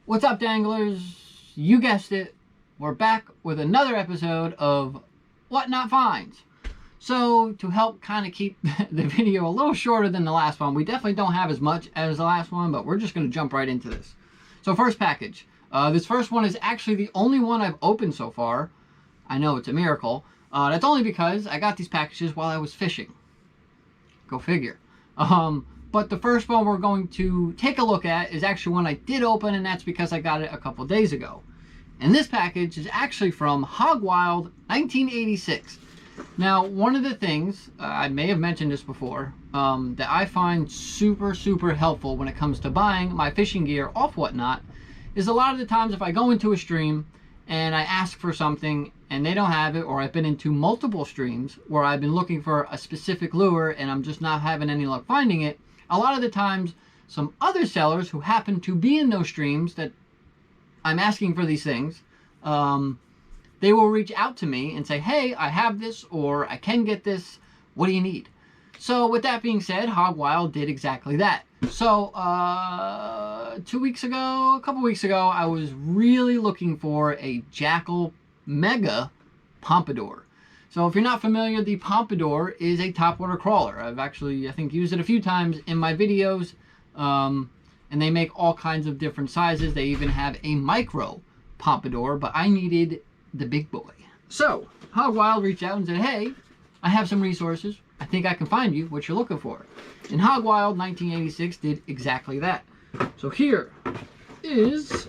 What's up, danglers? You guessed it. We're back with another episode of What Not Finds. So, to help kind of keep the video a little shorter than the last one, we definitely don't have as much as the last one, but we're just going to jump right into this. So, first package. This first one is actually the only one I've opened so far. I know, it's a miracle. That's only because I got these packages while I was fishing. Go figure. But the first one we're going to take a look at is actually one I did open, and that's because I got it a couple days ago. And this package is actually from Hog Wild 1986. Now, one of the things, I may have mentioned this before, that I find super helpful when it comes to buying my fishing gear off Whatnot, is a lot of the times if I go into a stream and I ask for something and they don't have it, or I've been into multiple streams where I've been looking for a specific lure and I'm just not having any luck finding it, a lot of the times some other sellers who happen to be in those streams that I'm asking for these things, they will reach out to me and say, hey, I have this, or I can get this, what do you need? So with that being said, Hog Wild did exactly that. So a couple weeks ago, I was really looking for a Jackal Mega Pompadour. So if you're not familiar, the Pompadour is a topwater crawler. I've actually, I think, used it a few times in my videos, and they make all kinds of different sizes. They even have a micro Pompadour, but I needed the big boy. So Hog Wild reached out and said, hey, I have some resources. I think I can find you what you're looking for. And Hog Wild 1986 did exactly that. So here is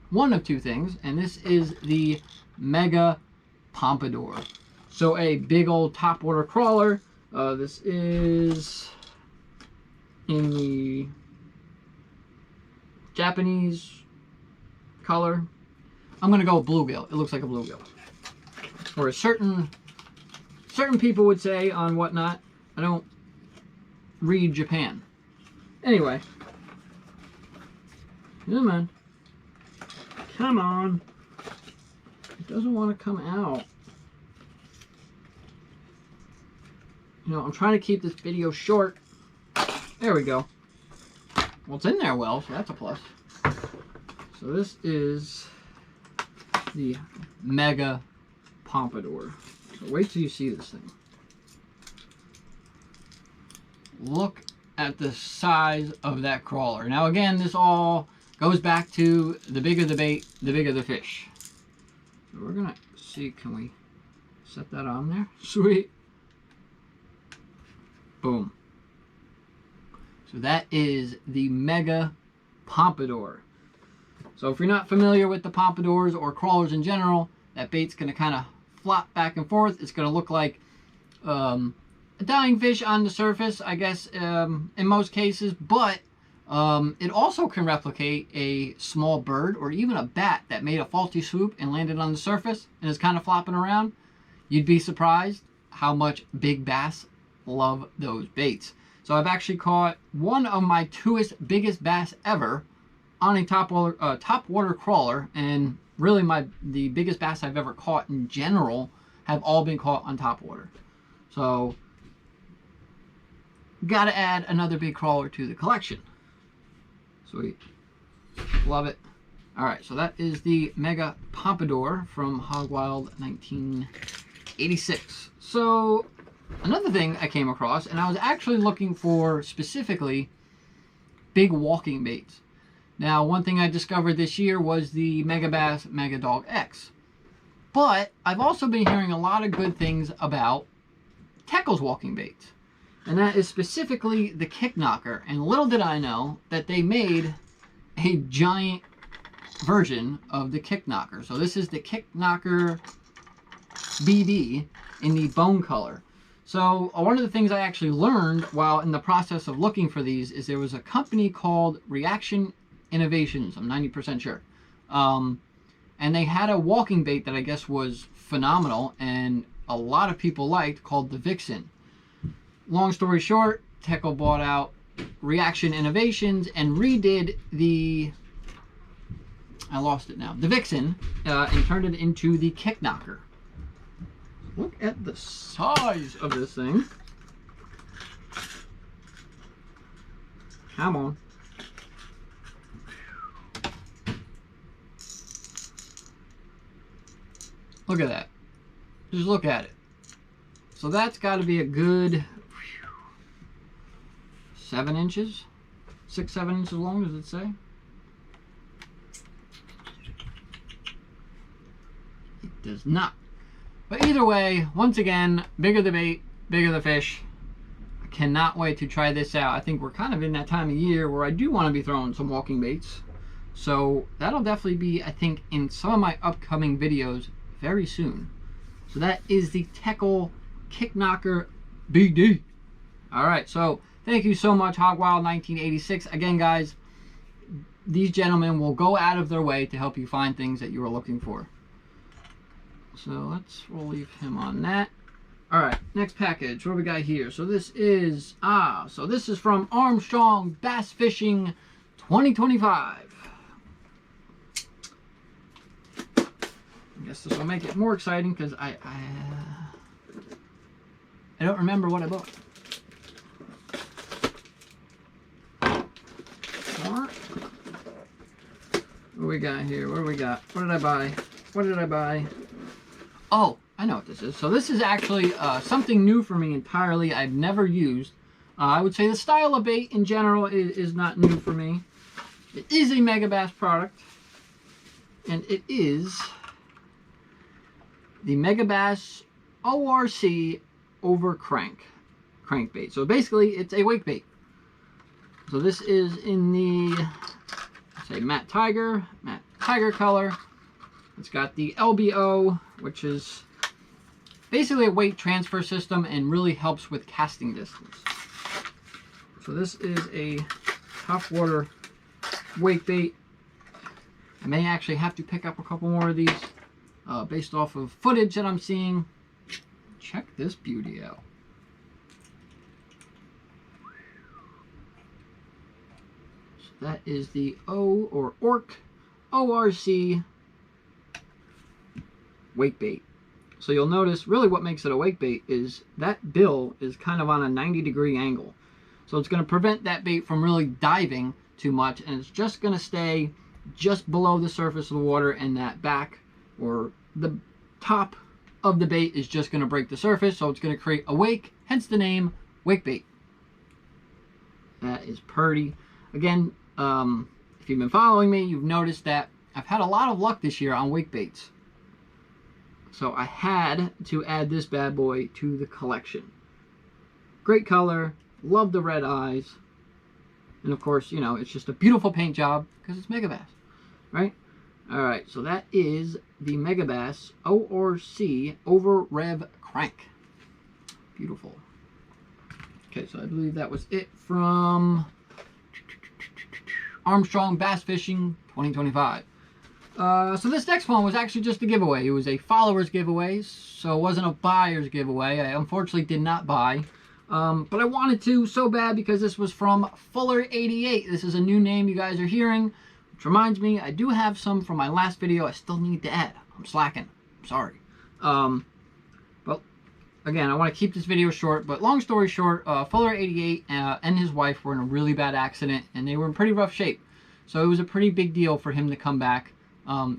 one of two things, and this is the Mega Pompadour. So a big old topwater crawler. This is in the Japanese color. I'm gonna go with bluegill. It looks like a bluegill. Or certain people would say on Whatnot. I don't read Japan. Anyway. Come on. Come on. It doesn't want to come out. You know, I'm trying to keep this video short. There we go. Well, it's in there well, so that's a plus. So this is the Mega Pompadour. So wait till you see this thing. Look at the size of that crawler. Now again, this all goes back to the bigger the bait, the bigger the fish. So we're gonna see, can we set that on there? Sweet. Boom. So that is the Mega Pompadour. So if you're not familiar with the pompadours or crawlers in general, that bait's gonna kind of flop back and forth. It's gonna look like a dying fish on the surface, I guess, in most cases, but it also can replicate a small bird or even a bat that made a faulty swoop and landed on the surface and is kind of flopping around. You'd be surprised how much big bass love those baits. So I've actually caught one of my biggest bass ever on a topwater crawler, and really the biggest bass I've ever caught in general have all been caught on topwater. So got to add another big crawler to the collection. Sweet. Love it. Alright, so that is the Mega Pompadour from Hog Wild 1986. So another thing I came across, and I was actually looking for specifically big walking baits. Now, one thing I discovered this year was the Mega Bass Mega Dog X. But I've also been hearing a lot of good things about Teckle's walking baits. And that is specifically the Kick Knocker. And little did I know that they made a giant version of the Kick Knocker. So this is the Kick Knocker BB in the bone color. So one of the things I actually learned while in the process of looking for these is there was a company called Reaction Innovations, I'm 90% sure. And they had a walking bait that I guess was phenomenal and a lot of people liked, called the Vixen. Long story short, Teckle bought out Reaction Innovations and redid the, I lost it now, the Vixen, and turned it into the Kick Knocker. Look at the size of this thing. Come on. Look at that. Just look at it. So that's got to be a good 7 inches, 6, 7 inches long, does it say? It does not. But either way, once again, bigger the bait, bigger the fish. I cannot wait to try this out. I think we're kind of in that time of year where I do want to be throwing some walking baits. So that'll definitely be, I think, in some of my upcoming videos very soon. So that is the Teckle Kick Knocker BD. Alright, so thank you so much, Hogwild1986. Again, guys, these gentlemen will go out of their way to help you find things that you are looking for. So we'll leave him on that. Alright, next package. What do we got here? So this is, this is from Armstrong Bass Fishing 2025. I guess this will make it more exciting because I don't remember what I bought. What do we got here? What do we got? What did I buy? What did I buy? Oh, I know what this is. So this is actually something new for me entirely. I've never used. I would say the style of bait in general is not new for me. It is a Megabass product, and it is the Megabass ORC over crankbait. So basically, it's a wake bait. So this is in the, say, matte tiger color. It's got the LBO, which is basically a weight transfer system and really helps with casting distance. So this is a top water wake bait. I may actually have to pick up a couple more of these based off of footage that I'm seeing. Check this beauty out. So that is the ORC wake bait. So you'll notice really what makes it a wake bait is that bill is kind of on a 90-degree angle. So it's going to prevent that bait from really diving too much, and it's just going to stay just below the surface of the water, and that back or the top of the bait is just going to break the surface, so it's going to create a wake, hence the name wake bait. That is pretty. Again, if you've been following me, you've noticed that I've had a lot of luck this year on wake baits. So I had to add this bad boy to the collection. Great color, love the red eyes, and of course, you know, it's just a beautiful paint job because it's Megabass, right? Alright, so that is the Megabass ORC over Rev Crank. Beautiful. Okay, so I believe that was it from Armstrong Bass Fishing 2025. So this next one was actually just a giveaway. It was a followers giveaway, so it wasn't a buyer's giveaway. I unfortunately did not buy. But I wanted to so bad because this was from Fuller88. This is a new name you guys are hearing. Which reminds me, I do have some from my last video I still need to add. I'm slacking. I'm sorry. But again, I want to keep this video short. But long story short, Fuller88 and his wife were in a really bad accident. And they were in pretty rough shape. So it was a pretty big deal for him to come back.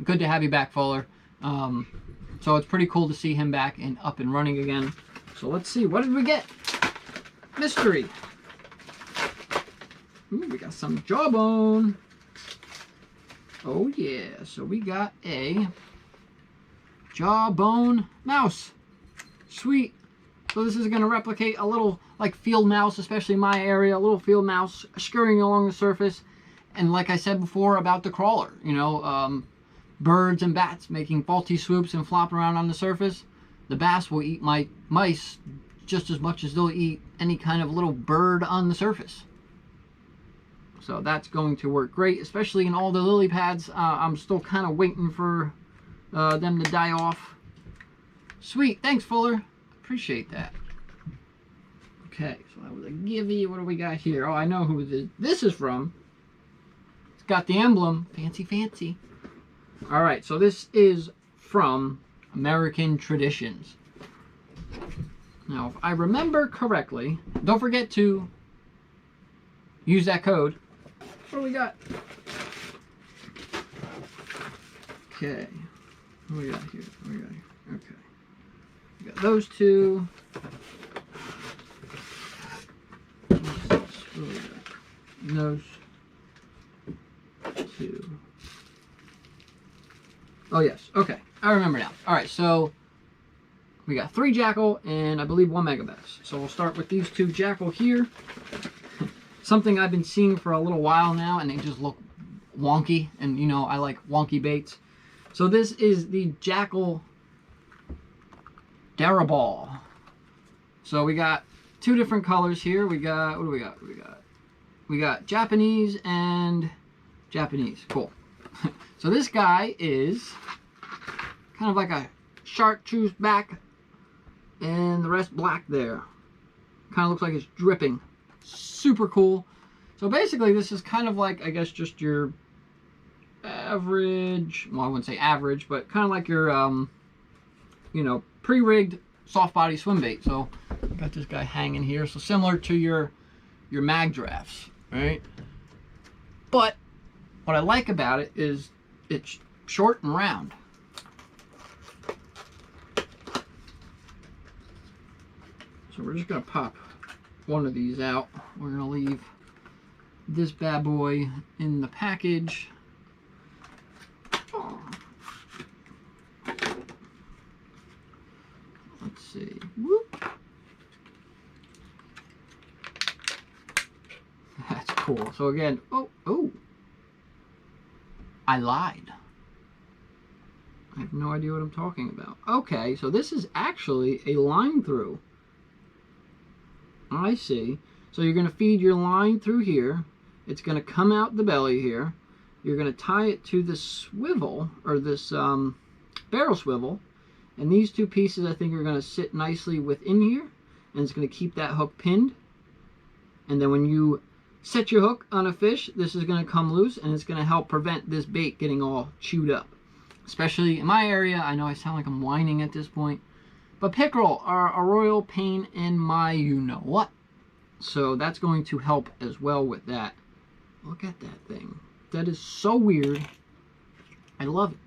Good to have you back, Fuller. So it's pretty cool to see him back and up and running again. So let's see. What did we get? Mystery. Ooh, we got some jawbone. Oh yeah, so we got a jawbone mouse. Sweet. So this is going to replicate a little like field mouse, especially in my area, a little field mouse scurrying along the surface. And like I said before about the crawler, you know, birds and bats making faulty swoops and flopping around on the surface. The bass will eat mice just as much as they'll eat any kind of little bird on the surface. So that's going to work great, especially in all the lily pads. I'm still kind of waiting for them to die off. Sweet, thanks Fuller. Appreciate that. Okay, so that was a givey. What do we got here? Oh, I know who this is from. It's got the emblem. Fancy, fancy. All right, so this is from American Traditions. Now, if I remember correctly, don't forget to use that code. What do we got? Okay. What do we got here? What do we got here? Okay. We got those two. Those two. Oh yes, okay. I remember now. Alright, so we got 3 Jackal and I believe 1 Megabass. So we'll start with these 2 Jackal here. Something I've been seeing for a little while now, and they just look wonky, and you know I like wonky baits. So this is the Jackal Daraball. So we got 2 different colors here. We got, what do we got? We got Japanese and Japanese. Cool. So this guy is kind of like a chartreuse back and the rest black there. Kind of looks like it's dripping. Super cool. So basically this is kind of like, I guess, just your average, well I wouldn't say average, but kind of like your you know, pre-rigged soft body swim bait. So got this guy hanging here, so similar to your mag drafts, right? But what I like about it is it's short and round. So we're just gonna pop one of these out. We're gonna leave this bad boy in the package. Let's see. Whoop. That's cool. So again, oh, I lied. I have no idea what I'm talking about. Okay, so this is actually a line through. I see. So you're going to feed your line through here. It's going to come out the belly here. You're going to tie it to this swivel, or this barrel swivel. And these 2 pieces I think are going to sit nicely within here. And it's going to keep that hook pinned. And then when you set your hook on a fish, this is going to come loose, and it's going to help prevent this bait getting all chewed up. Especially in my area. I know I sound like I'm whining at this point. But pickerel are a royal pain in my you-know-what. So that's going to help as well with that. Look at that thing. That is so weird. I love it.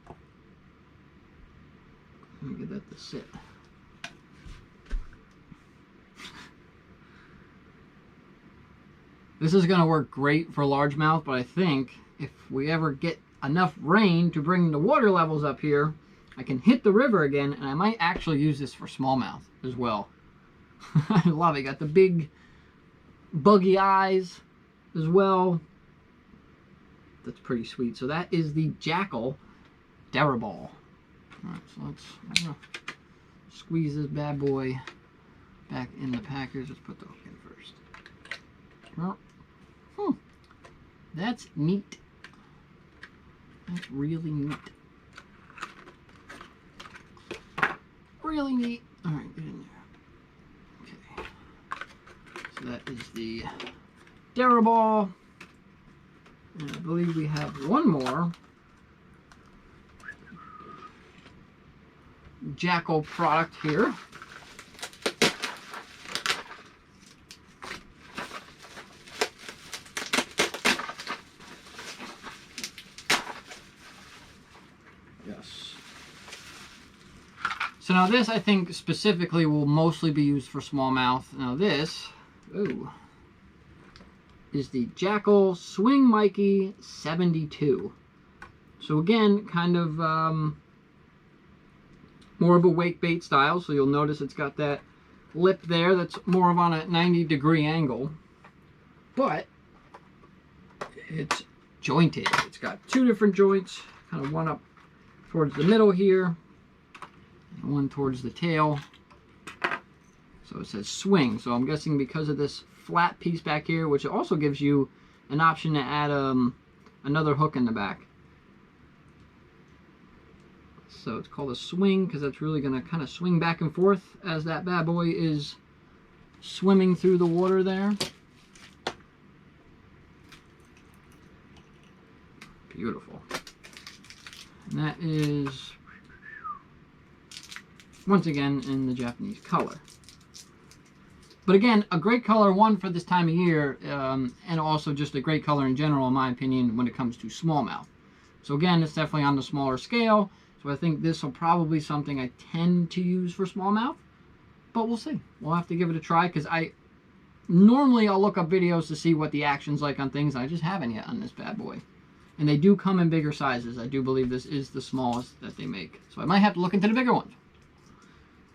Let me get that to sit. This is going to work great for largemouth, but I think if we ever get enough rain to bring the water levels up here, I can hit the river again, and I might actually use this for smallmouth as well. I love it. Got the big buggy eyes as well. That's pretty sweet. So that is the Jackal Daraball. Alright, so I'm gonna squeeze this bad boy back in the package. Let's put the hook in first. Well, that's neat. That's really neat. Really neat. Alright, get in there. Okay. So that is the Daraball. And I believe we have one more Jackal product here. Yes. So now this, I think, specifically will mostly be used for smallmouth. Now this, ooh, is the Jackal Swing Mikey 72. So again, kind of more of a wake bait style. So you'll notice it's got that lip there that's more of on a 90-degree angle. But it's jointed. It's got 2 different joints, kind of one up towards the middle here, and one towards the tail. So it says swing. So I'm guessing because of this flat piece back here, which also gives you an option to add another hook in the back. So it's called a swing because that's really going to kind of swing back and forth as that bad boy is swimming through the water there. Beautiful. And that is, once again, in the Japanese color. But again, a great color, one, for this time of year, and also just a great color in general, in my opinion, when it comes to smallmouth. So again, it's definitely on the smaller scale. So I think this will probably be something I tend to use for smallmouth. But we'll see. We'll have to give it a try because normally I'll look up videos to see what the action's like on things. I just haven't yet on this bad boy. And they do come in bigger sizes. I do believe this is the smallest that they make. So I might have to look into the bigger ones.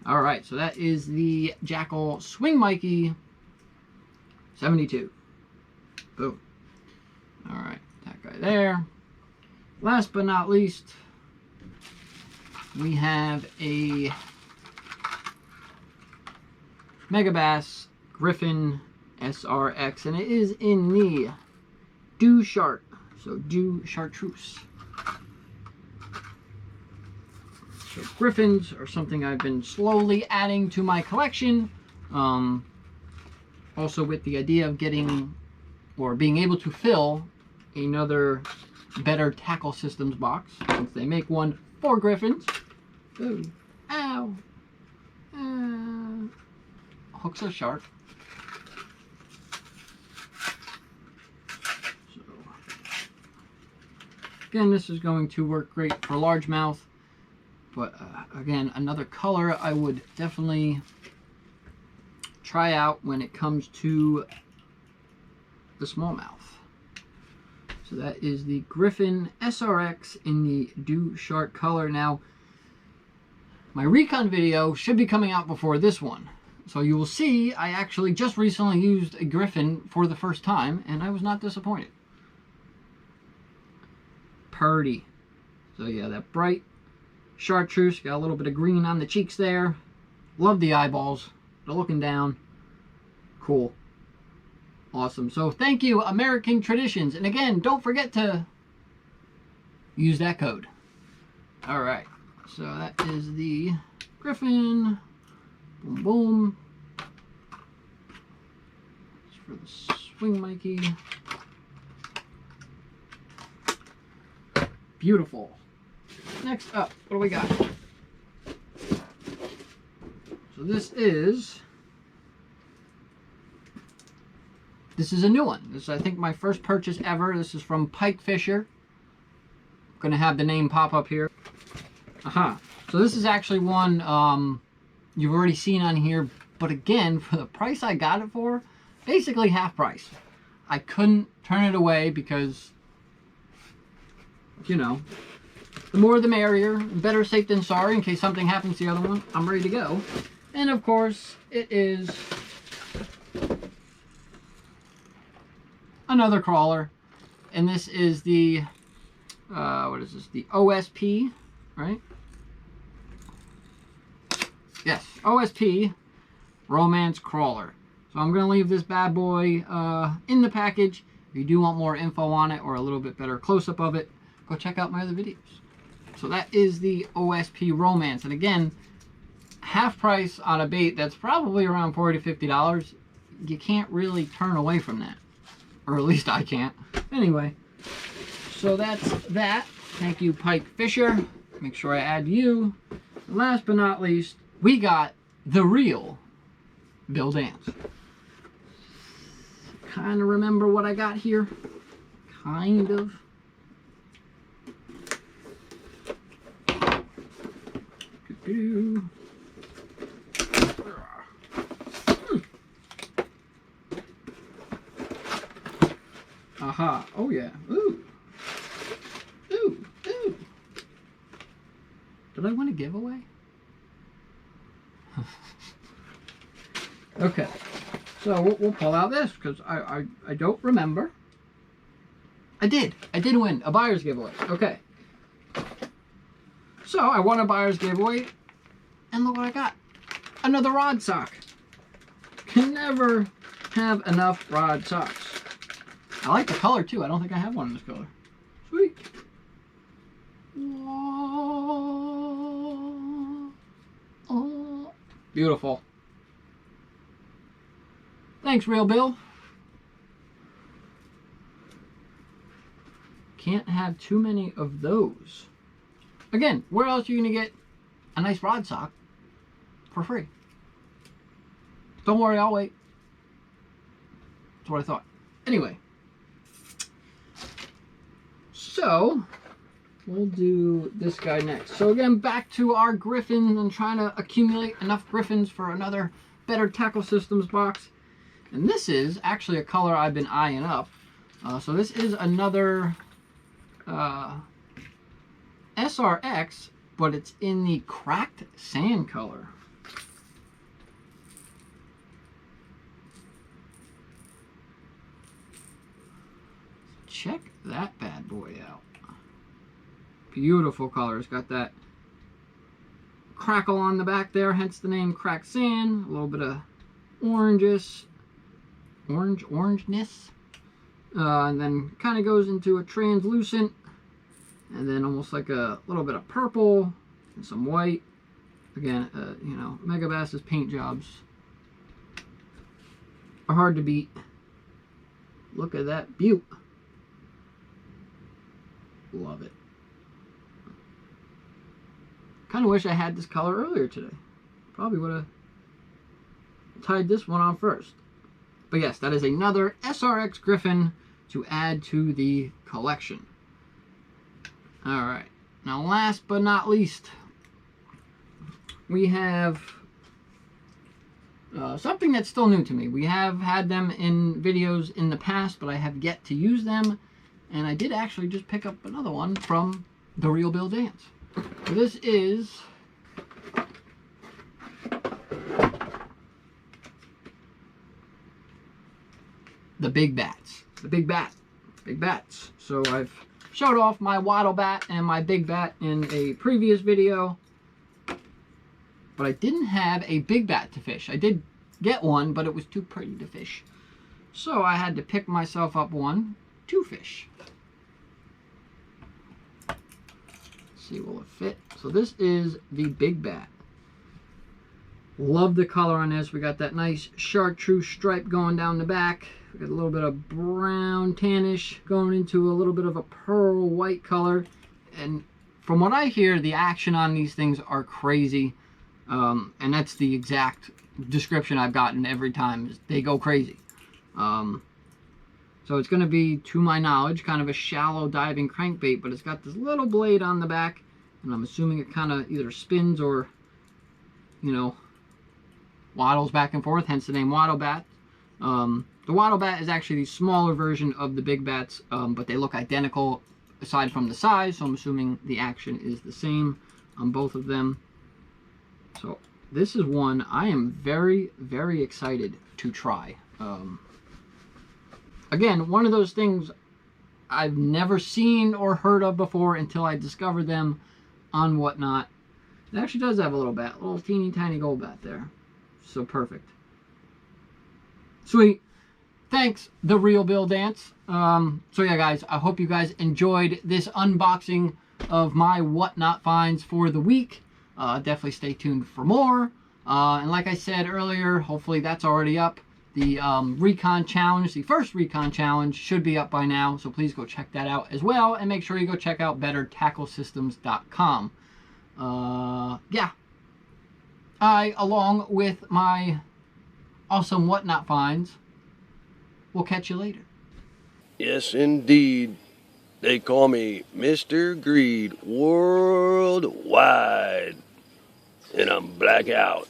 Alright, so that is the Jackal Swing Mikey 72. Boom. Alright, that guy there. Last but not least, we have a Megabass Griffin SRX, and it is in the Dew Shark. So Dew Chartreuse. So Griffins are something I've been slowly adding to my collection. Also with the idea of getting or being able to fill another Better Tackle Systems box, since they make one for Griffins. Ooh. Ow. Hooks are sharp. So, again, this is going to work great for largemouth. But again, another color I would definitely try out when it comes to the smallmouth. So that is the Griffin SRX in the Dew Shark color. Now, my recon video should be coming out before this one. So you will see I actually just recently used a Griffin for the first time, and I was not disappointed. Purdy. So yeah, that bright chartreuse, got a little bit of green on the cheeks there. Love the eyeballs. They're looking down. Cool. Awesome. So thank you, American Traditions. And again, don't forget to use that code. Alright. So that is the Griffin. Boom, boom. That's for the Swing Mikey. Beautiful. Next up, what do we got? So this is a new one. This is, I think, my first purchase ever. This is from Pike Fisher. I'm gonna have the name pop up here. So this is actually one you've already seen on here, but again, for the price I got it for, basically half price. I couldn't turn it away because, you know, the more the merrier. Better safe than sorry in case something happens to the other one. I'm ready to go. And of course, it is another crawler. And this is the, what is this? The OSP, right? Yes, OSP Romance Crawler. So I'm going to leave this bad boy in the package. If you do want more info on it or a little bit better close-up of it, go check out my other videos. So that is the OSP Romance. And again, half price on a bait that's probably around $40 to $50. You can't really turn away from that. Or at least I can't. Anyway, so that's that. Thank you, Pike Fisher. Make sure I add you. And last but not least, we got the real Bill Dance. Kind of remember what I got here. Kind of. Aha. Oh yeah. Ooh. Ooh. Ooh. Did I win a giveaway? Okay. So we'll pull out this because I don't remember. I did win a buyer's giveaway. Okay. So I won a buyer's giveaway, and look what I got. Another rod sock. Can never have enough rod socks. I like the color too. I don't think I have one in this color. Sweet. Oh. Beautiful. Thanks, Real Bill. Can't have too many of those. Again, where else are you going to get a nice rod sock for free? Don't worry, I'll wait. That's what I thought. Anyway. So, we'll do this guy next. So again, back to our Griffins and trying to accumulate enough Griffins for another Better Tackle Systems box. And this is actually a color I've been eyeing up. So this is another SRX, but it's in the cracked sand color. Check that bad boy out. Beautiful color. It's got that crackle on the back there, hence the name cracked sand. A little bit of orangeness. And then kind of goes into a translucent, and then almost like a little bit of purple and some white. Again, you know, Megabass's paint jobs are hard to beat. Look at that beaut. Love it. Kind of wish I had this color earlier today. Probably would have tied this one on first. But yes, that is another SRX Griffin to add to the collection. Alright, now last but not least, we have something that's still new to me. We have had them in videos in the past, but I have yet to use them. And I did actually just pick up another one from The Real Bill Dance. So this is the Big Bats. The Big Bats. So I've showed off my Wattle Bat and my Big Bat in a previous video. But I didn't have a Big Bat to fish. I did get one, but it was too pretty to fish. So I had to pick myself up one to fish. Let's see, will it fit? So this is the Big Bat. Love the color on this. We got that nice chartreuse stripe going down the back. We got a little bit of brown tannish going into a little bit of a pearl white color. And from what I hear, the action on these things are crazy. And that's the exact description I've gotten every time. They go crazy. So it's going to be, to my knowledge, kind of a shallow diving crankbait, but it's got this little blade on the back, and I'm assuming it kind of either spins or, you know, waddles back and forth, hence the name Wattle Bat. The Wattle Bat is actually the smaller version of the Big Bats, but they look identical aside from the size, so I'm assuming the action is the same on both of them. So this is one I am very, very excited to try. Again, one of those things I've never seen or heard of before until I discovered them on Whatnot. It actually does have a little bat, a little teeny tiny gold bat there. So perfect. Sweet. Thanks, The Real Bill Dance. So yeah, guys, I hope you guys enjoyed this unboxing of my Whatnot finds for the week. Definitely stay tuned for more. And like I said earlier, hopefully that's already up. The Recon Challenge, the first Recon Challenge, should be up by now. So please go check that out as well. And make sure you go check out BetterTackleSystems.com. Yeah. I, along with my awesome Whatnot finds, will catch you later. Yes, indeed. They call me Mr. Greed worldwide. And I'm black out.